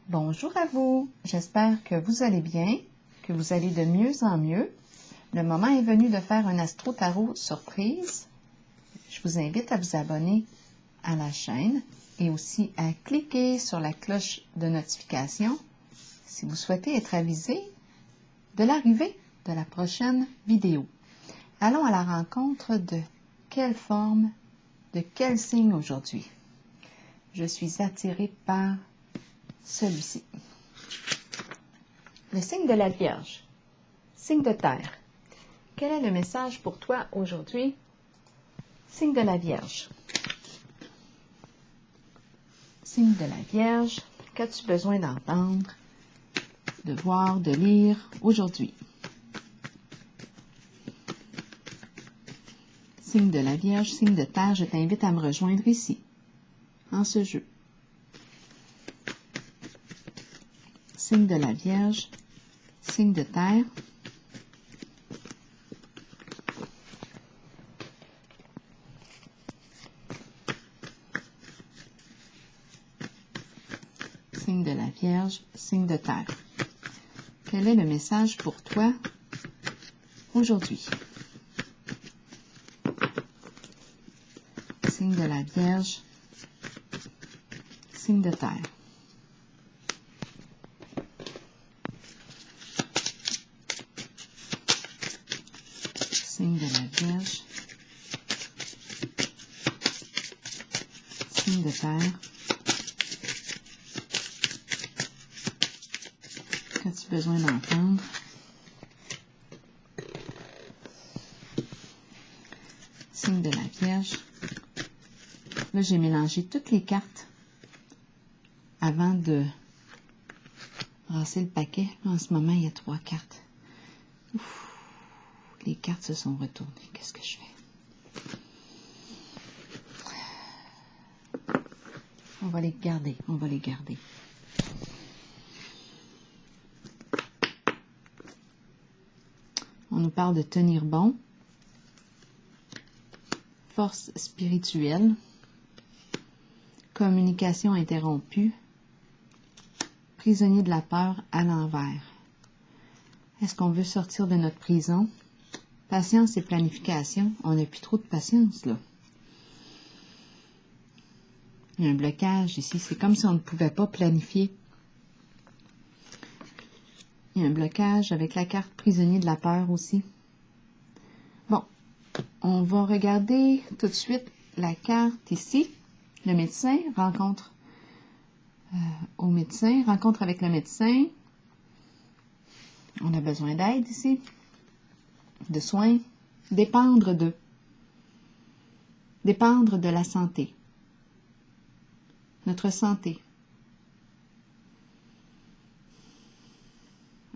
Bonjour à vous, j'espère que vous allez bien, que vous allez de mieux en mieux. Le moment est venu de faire un Astro Tarot surprise. Je vous invite à vous abonner à la chaîne et aussi à cliquer sur la cloche de notification si vous souhaitez être avisé de l'arrivée de la prochaine vidéo. Allons à la rencontre de quelle forme, de quel signe aujourd'hui. Je suis attirée par celui-ci. Le signe de la Vierge, signe de terre. Quel est le message pour toi aujourd'hui? Signe de la Vierge. Signe de la Vierge, qu'as-tu besoin d'entendre, de voir, de lire aujourd'hui? Signe de la Vierge, signe de terre, je t'invite à me rejoindre ici, en ce jeu. Signe de la Vierge, signe de terre. Signe de la Vierge, signe de terre. Quel est le message pour toi aujourd'hui? Signe de la Vierge, signe de terre. Signe de la Vierge, signe de terre. Qu'as-tu besoin d'entendre? Signe de la Vierge. Là, j'ai mélangé toutes les cartes avant de brasser le paquet. En ce moment, il y a 3 cartes. Ouf, les cartes se sont retournées. Qu'est-ce que je fais? On va les garder. On va les garder. On nous parle de tenir bon. Force spirituelle. Communication interrompue. Prisonnier de la peur à l'envers. Est-ce qu'on veut sortir de notre prison? Patience et planification. On n'a plus trop de patience, là. Il y a un blocage ici. C'est comme si on ne pouvait pas planifier. Il y a un blocage avec la carte prisonnier de la peur aussi. Bon, on va regarder tout de suite la carte ici. Le médecin, rencontre au médecin, rencontre avec le médecin. On a besoin d'aide ici, de soins, dépendre de la santé, notre santé.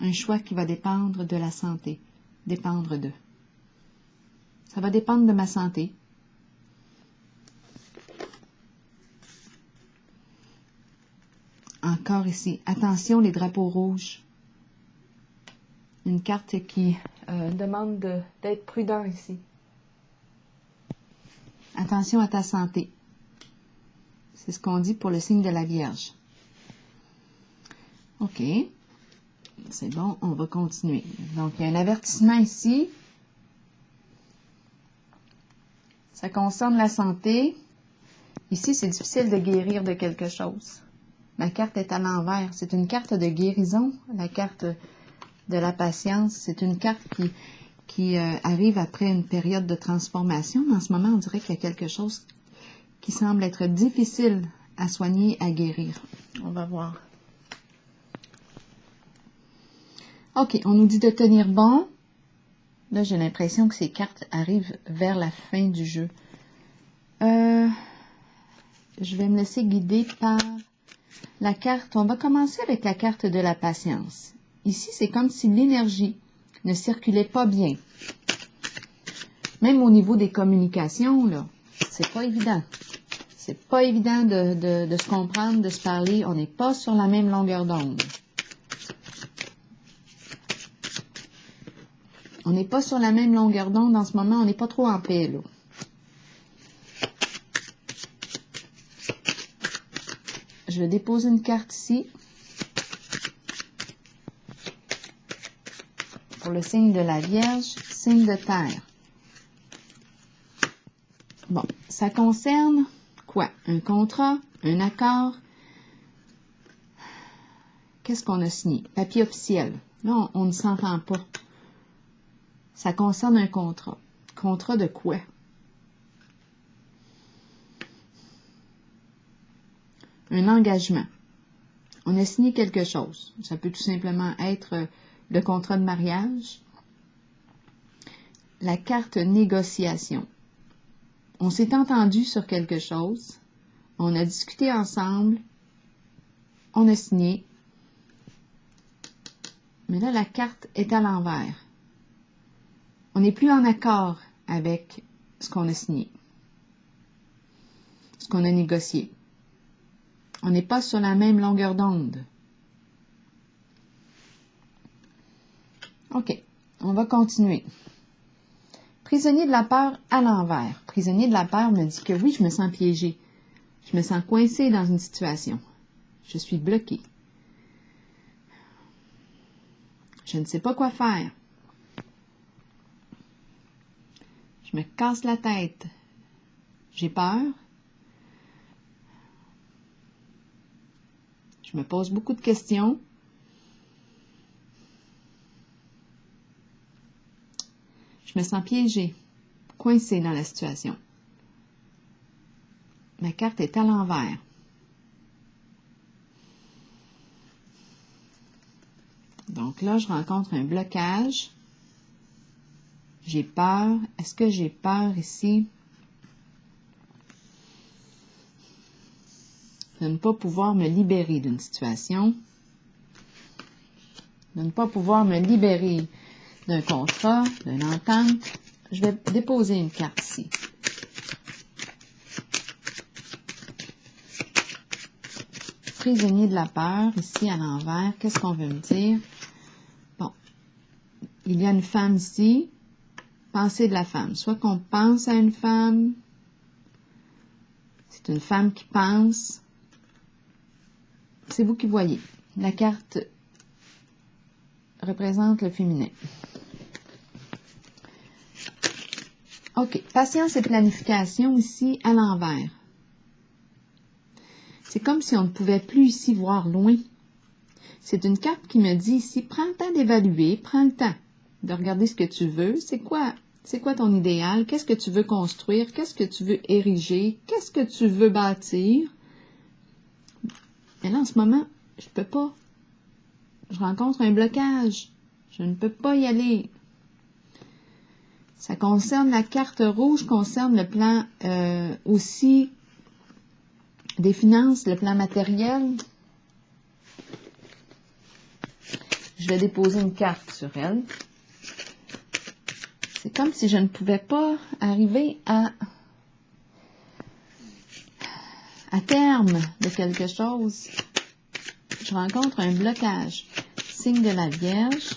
Un choix qui va dépendre de la santé, dépendre de. Ça va dépendre de ma santé. Encore ici, attention les drapeaux rouges. Une carte qui demande d'être prudent ici. Attention à ta santé. C'est ce qu'on dit pour le signe de la Vierge. OK. C'est bon, on va continuer. Donc, il y a un avertissement ici. Ça concerne la santé. Ici, c'est difficile de guérir de quelque chose. Ma carte est à l'envers. C'est une carte de guérison, la carte de la patience. C'est une carte qui arrive après une période de transformation. Mais en ce moment, on dirait qu'il y a quelque chose qui semble être difficile à soigner, à guérir. On va voir. OK, on nous dit de tenir bon. Là, j'ai l'impression que ces cartes arrivent vers la fin du jeu. Je vais me laisser guider par la carte. On va commencer avec la carte de la patience. Ici, c'est comme si l'énergie ne circulait pas bien. Même au niveau des communications, là, c'est pas évident. C'est pas évident de se comprendre, de se parler. On n'est pas sur la même longueur d'onde. On n'est pas sur la même longueur d'onde en ce moment. On n'est pas trop en paix, là. Je vais déposer une carte ici. Pour le signe de la Vierge, signe de terre. Bon, ça concerne quoi? Un contrat, un accord. Qu'est-ce qu'on a signé? Papier officiel. Là, on ne s'entend pas. Ça concerne un contrat. Contrat de quoi? Un engagement. On a signé quelque chose. Ça peut tout simplement être le contrat de mariage. La carte négociation. On s'est entendu sur quelque chose. On a discuté ensemble. On a signé. Mais là, la carte est à l'envers. On n'est plus en accord avec ce qu'on a signé, ce qu'on a négocié. On n'est pas sur la même longueur d'onde. OK, on va continuer. Prisonnier de la peur à l'envers. Prisonnier de la peur me dit que oui, je me sens piégé. Je me sens coincé dans une situation. Je suis bloqué. Je ne sais pas quoi faire. Je me casse la tête. J'ai peur. Je me pose beaucoup de questions. Je me sens piégée, coincée dans la situation. Ma carte est à l'envers. Donc là, je rencontre un blocage. J'ai peur. Est-ce que j'ai peur ici de ne pas pouvoir me libérer d'une situation, de ne pas pouvoir me libérer d'un contrat, d'une entente? Je vais déposer une carte ici. Prisonnier de la peur, ici à l'envers. Qu'est-ce qu'on veut me dire? Bon, il y a une femme ici. Pensée de la femme. Soit qu'on pense à une femme, c'est une femme qui pense. C'est vous qui voyez. La carte représente le féminin. OK. Patience et planification ici à l'envers. C'est comme si on ne pouvait plus ici voir loin. C'est une carte qui me dit ici, prends le temps d'évaluer, prends le temps de regarder ce que tu veux. C'est quoi ton idéal? Qu'est-ce que tu veux construire? Qu'est-ce que tu veux ériger? Qu'est-ce que tu veux bâtir? Mais là, en ce moment, je peux pas. Je rencontre un blocage. Je ne peux pas y aller. Ça concerne la carte rouge, concerne le plan aussi des finances, le plan matériel. Je vais déposer une carte sur elle. C'est comme si je ne pouvais pas arriver à terme de quelque chose. Je rencontre un blocage. Signe de la Vierge.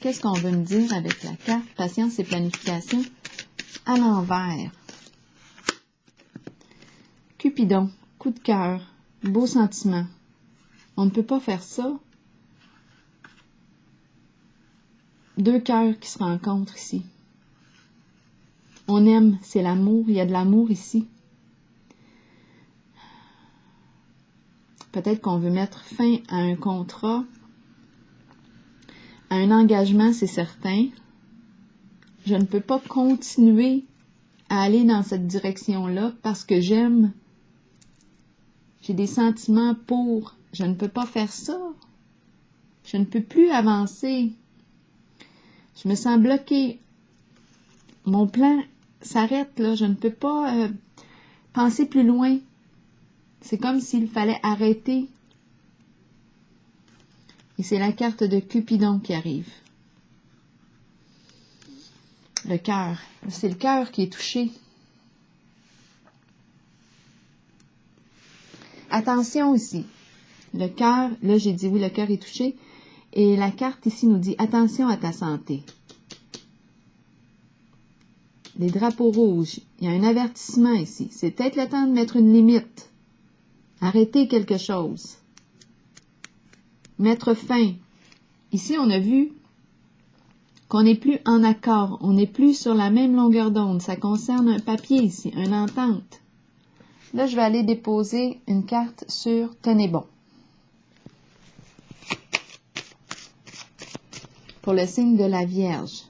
Qu'est-ce qu'on veut me dire avec la carte patience et planification à l'envers? Cupidon, coup de cœur, beau sentiment. On ne peut pas faire ça. Deux cœurs qui se rencontrent ici. On aime, c'est l'amour, il y a de l'amour ici. Peut-être qu'on veut mettre fin à un contrat, à un engagement, c'est certain. Je ne peux pas continuer à aller dans cette direction-là parce que j'aime. J'ai des sentiments pour. Je ne peux pas faire ça. Je ne peux plus avancer. Je me sens bloquée. Mon plan s'arrête là. Je ne peux pas penser plus loin. C'est comme s'il fallait arrêter. Et c'est la carte de Cupidon qui arrive. Le cœur. C'est le cœur qui est touché. Attention ici. Le cœur, là j'ai dit oui, le cœur est touché. Et la carte ici nous dit attention à ta santé. Les drapeaux rouges. Il y a un avertissement ici. C'est peut-être le temps de mettre une limite. Arrêter quelque chose. Mettre fin. Ici, on a vu qu'on n'est plus en accord, on n'est plus sur la même longueur d'onde. Ça concerne un papier ici, une entente. Là, je vais aller déposer une carte sur Tenez bon. Pour le signe de la Vierge.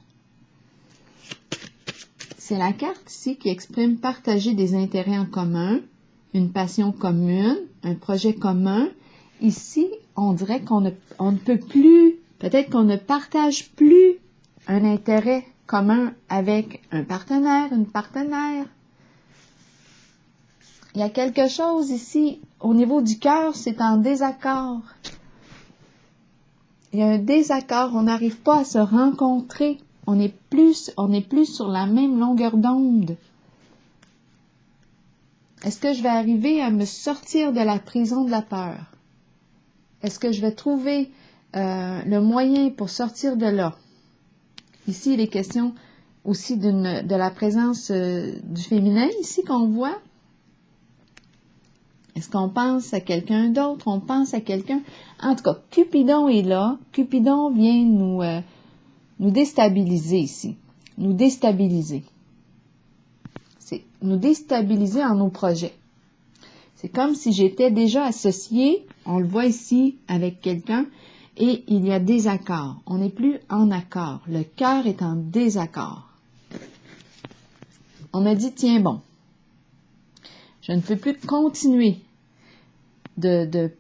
C'est la carte ici qui exprime partager des intérêts en commun, une passion commune, un projet commun. Ici, on dirait qu'on ne peut plus, peut-être qu'on ne partage plus un intérêt commun avec un partenaire, une partenaire. Il y a quelque chose ici, au niveau du cœur, c'est en désaccord. Il y a un désaccord, on n'arrive pas à se rencontrer. On n'est plus sur la même longueur d'onde. Est-ce que je vais arriver à me sortir de la prison de la peur? Est-ce que je vais trouver le moyen pour sortir de là? Ici, il est question aussi de la présence du féminin, ici, qu'on voit. Est-ce qu'on pense à quelqu'un d'autre? On pense à quelqu'un... En tout cas, Cupidon est là. Cupidon vient nous déstabiliser ici. Nous déstabiliser. C'est nous déstabiliser en nos projets. C'est comme si j'étais déjà associée, on le voit ici, avec quelqu'un, et il y a désaccord. On n'est plus en accord. Le cœur est en désaccord. On a dit, tiens bon, je ne peux plus continuer de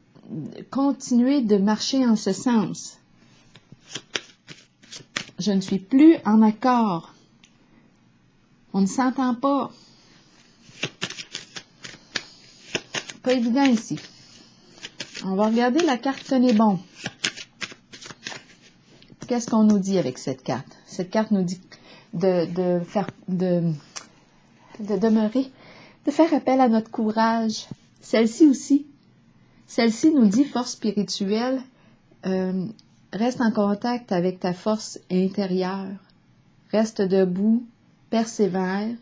marcher en ce sens. Je ne suis plus en accord. On ne s'entend pas. Pas évident ici. On va regarder la carte Tenez bon. Qu'est-ce qu'on nous dit avec cette carte? Cette carte nous dit de demeurer, de faire appel à notre courage. Celle-ci aussi. Celle-ci nous dit force spirituelle. Reste en contact avec ta force intérieure. Reste debout. Persévère.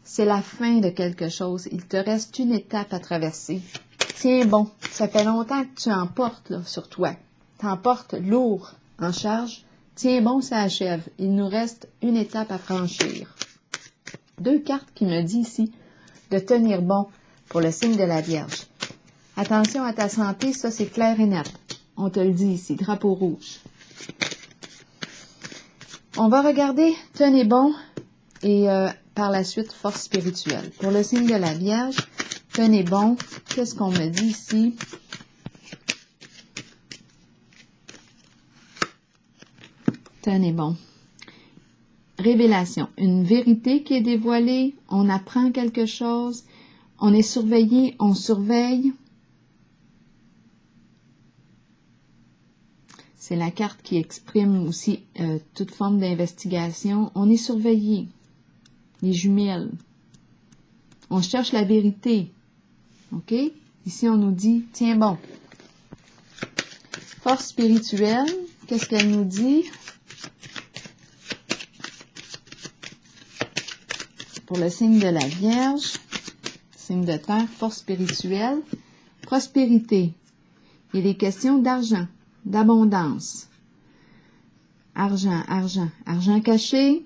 C'est la fin de quelque chose. Il te reste une étape à traverser. Tiens bon, ça fait longtemps que tu en portes là, sur toi. Tu en portes lourd en charge. Tiens bon, ça achève. Il nous reste une étape à franchir. Deux cartes qui me disent ici de tenir bon pour le signe de la Vierge. Attention à ta santé, ça c'est clair et net. On te le dit ici, drapeau rouge. On va regarder Tenez bon et par la suite force spirituelle. Pour le signe de la Vierge, tenez bon. Qu'est-ce qu'on me dit ici? Tenez bon. Révélation. Une vérité qui est dévoilée. On apprend quelque chose. On est surveillé. On surveille. C'est la carte qui exprime aussi toute forme d'investigation. On est surveillé. Les jumelles. On cherche la vérité. OK? Ici, on nous dit, tiens bon. Force spirituelle. Qu'est-ce qu'elle nous dit? Pour le signe de la Vierge, signe de terre, force spirituelle, prospérité. Il est question d'argent, d'abondance. Argent, argent, argent caché.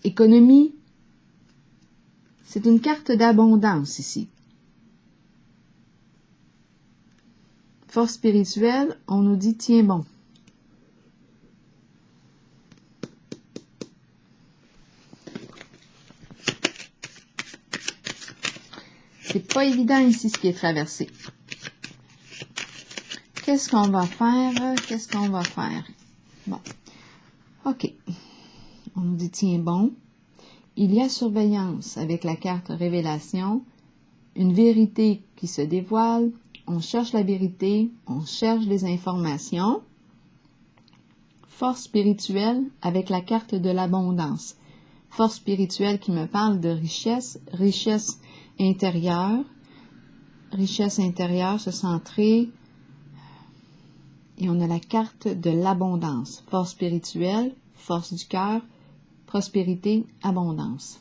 Économie. C'est une carte d'abondance ici. Force spirituelle, on nous dit tiens bon. C'est pas évident ici ce qui est traversé. Qu'est-ce qu'on va faire? Qu'est-ce qu'on va faire? Bon. OK. On nous dit tiens bon. Il y a surveillance avec la carte révélation. Une vérité qui se dévoile. On cherche la vérité. On cherche des informations. Force spirituelle avec la carte de l'abondance. Force spirituelle qui me parle de richesse. Richesse intérieure, se centrer, et on a la carte de l'abondance, force spirituelle, force du cœur, prospérité, abondance.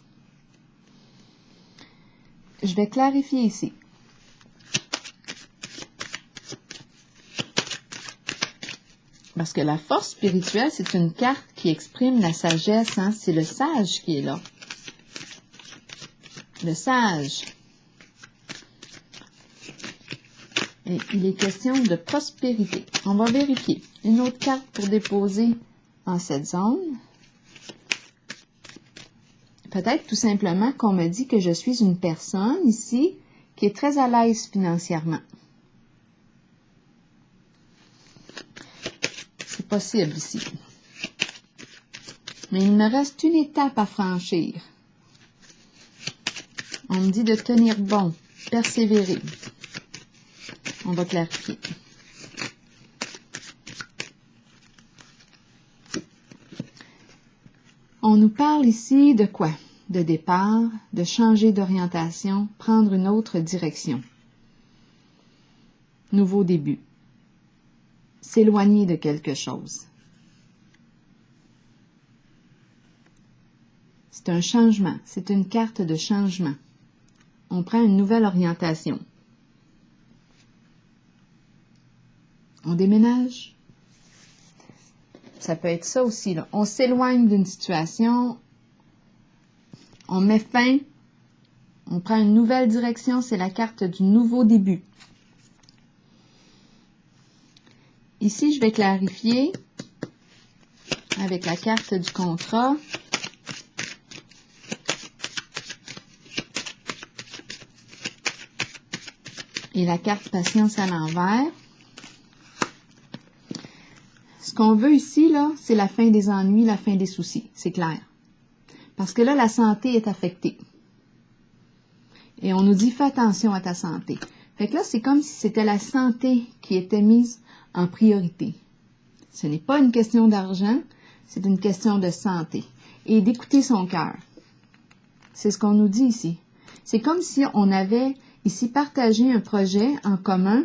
Je vais clarifier ici. Parce que la force spirituelle, c'est une carte qui exprime la sagesse, hein? C'est le sage qui est là. Le sage. Et il est question de prospérité. On va vérifier. Une autre carte pour déposer en cette zone. Peut-être tout simplement qu'on me dit que je suis une personne ici qui est très à l'aise financièrement. C'est possible ici. Mais il me reste une étape à franchir. On me dit de tenir bon, persévérer. On va clarifier. On nous parle ici de quoi? De départ, de changer d'orientation, prendre une autre direction. Nouveau début. S'éloigner de quelque chose. C'est un changement, c'est une carte de changement. On prend une nouvelle orientation. On déménage. Ça peut être ça aussi, là. On s'éloigne d'une situation, on met fin, on prend une nouvelle direction, c'est la carte du nouveau début. Ici, je vais clarifier avec la carte du contrat. Et la carte patience à l'envers. Ce qu'on veut ici, là, c'est la fin des ennuis, la fin des soucis. C'est clair. Parce que là, la santé est affectée. Et on nous dit, fais attention à ta santé. Fait que là, c'est comme si c'était la santé qui était mise en priorité. Ce n'est pas une question d'argent, c'est une question de santé. Et d'écouter son cœur. C'est ce qu'on nous dit ici. C'est comme si on avait ici partagé un projet en commun,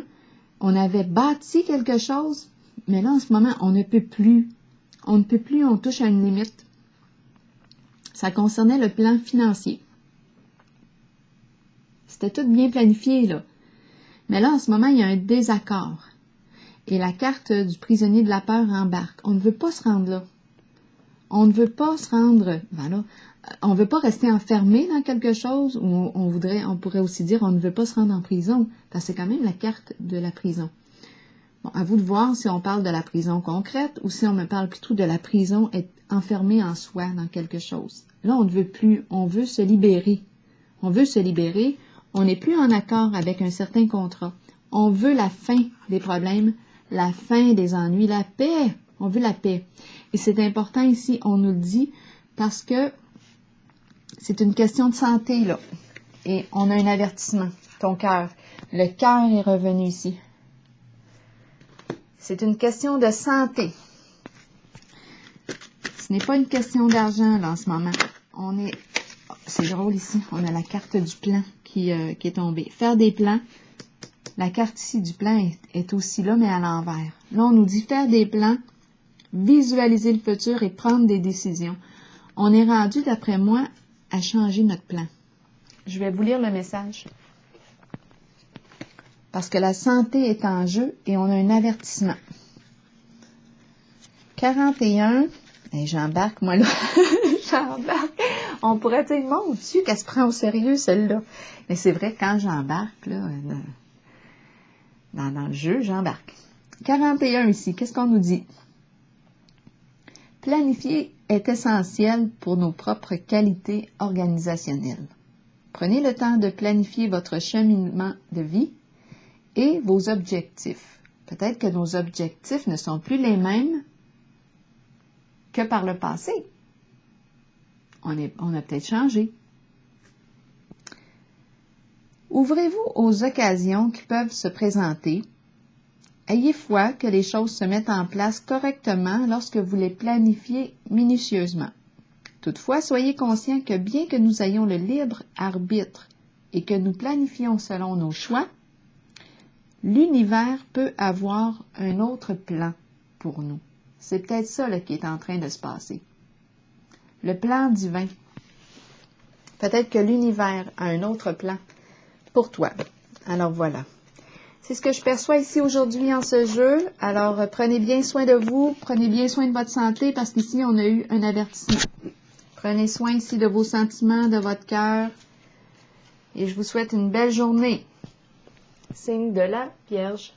on avait bâti quelque chose, mais là, en ce moment, on ne peut plus. On ne peut plus, on touche à une limite. Ça concernait le plan financier. C'était tout bien planifié, là. Mais là, en ce moment, il y a un désaccord. Et la carte du prisonnier de la peur embarque. On ne veut pas se rendre là. On ne veut pas se rendre, voilà. On ne veut pas rester enfermé dans quelque chose, ou on pourrait aussi dire, on ne veut pas se rendre en prison, parce que c'est quand même la carte de la prison. Bon, à vous de voir si on parle de la prison concrète, ou si on me parle plutôt de la prison être enfermé en soi dans quelque chose. Là, on ne veut plus, on veut se libérer. On veut se libérer, on n'est plus en accord avec un certain contrat. On veut la fin des problèmes, la fin des ennuis, la paix. On veut la paix. Et c'est important ici, on nous le dit, parce que c'est une question de santé, là. Et on a un avertissement. Ton cœur. Le cœur est revenu ici. C'est une question de santé. Ce n'est pas une question d'argent, là, en ce moment. C'est drôle ici. On a la carte du plan qui est tombée. Faire des plans. La carte ici du plan est aussi là, mais à l'envers. Là, on nous dit faire des plans, visualiser le futur et prendre des décisions. On est rendu, d'après moi, à changer notre plan. Je vais vous lire le message. Parce que la santé est en jeu et on a un avertissement. 41. Et j'embarque, moi, là. J'embarque. On pourrait dire, mon Dieu, qu'elle se prend au sérieux, celle-là. Mais c'est vrai, quand j'embarque, là, dans le jeu, j'embarque. 41 ici, qu'est-ce qu'on nous dit? Planifier est essentiel pour nos propres qualités organisationnelles. Prenez le temps de planifier votre cheminement de vie et vos objectifs. Peut-être que nos objectifs ne sont plus les mêmes que par le passé. On a peut-être changé. Ouvrez-vous aux occasions qui peuvent se présenter. Ayez foi que les choses se mettent en place correctement lorsque vous les planifiez minutieusement. Toutefois, soyez conscients que bien que nous ayons le libre arbitre et que nous planifions selon nos choix, l'univers peut avoir un autre plan pour nous. C'est peut-être ça là, qui est en train de se passer. Le plan divin. Peut-être que l'univers a un autre plan pour toi. Alors voilà. C'est ce que je perçois ici aujourd'hui en ce jeu. Alors, prenez bien soin de vous, prenez bien soin de votre santé parce qu'ici, on a eu un avertissement. Prenez soin ici de vos sentiments, de votre cœur. Et je vous souhaite une belle journée. Signe de la Vierge.